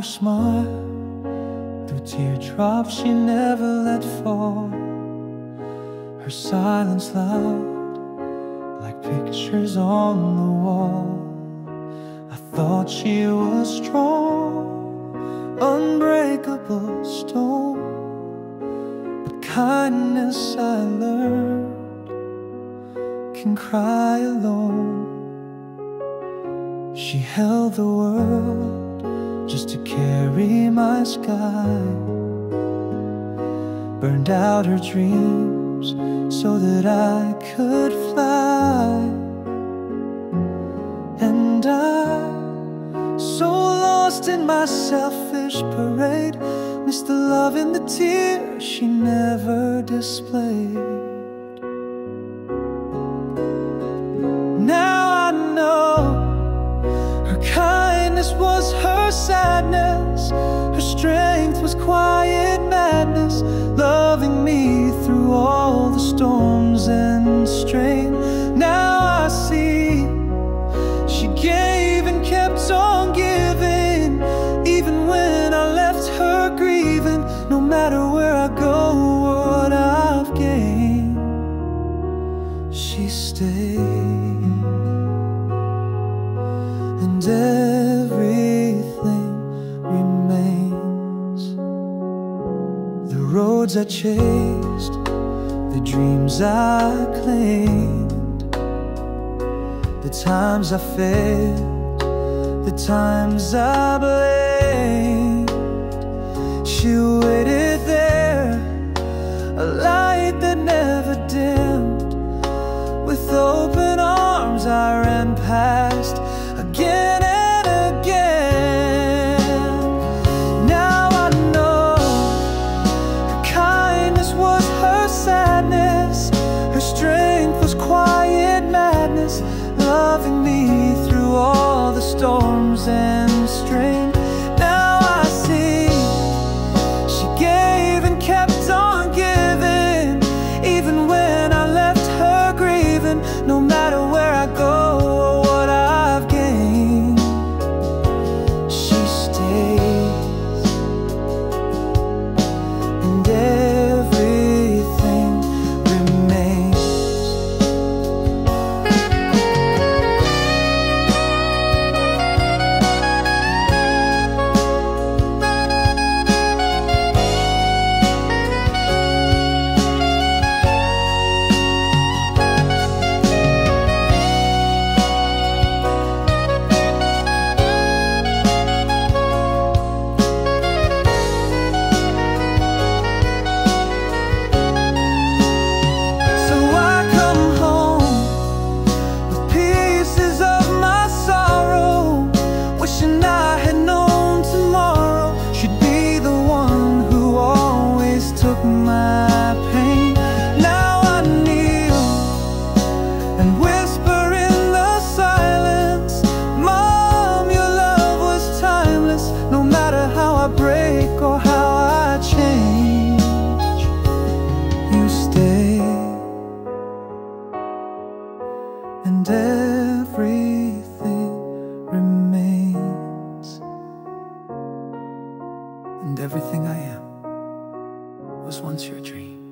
smile through teardrops she never let fall. Her silence loud, like pictures on the wall. I thought she was strong, unbreakable stone, but kindness I learned can cry alone. She held the world just to carry my sky, burned out her dreams so that I could fly. And I, so lost in my selfish parade, missed the love and the tears she never displayed. Now I know her kindness was her sadness, her strength was quiet madness, loving me through all the storms and strain. Now I see she gave and kept on giving, even when I left her grieving. No matter where I go or what I've gained, she stayed. And everything remains. The roads I chased, the dreams I claimed, the times I failed, the times I blamed. She waited there, a light that never dimmed. With open arms I ran past, again and again. Now I know her kindness was her sadness, her strength was quiet madness, loving me through all the storms and strain. Now I see she gave and kept on giving, even when I left her grieving. No matter where I go or what I've gained, she stays. And everything remains. My pain. Now I kneel and whisper in the silence, Mom, your love was timeless. No matter how I break or how I change, you stay. And everything remains. And everything I am was once your dream.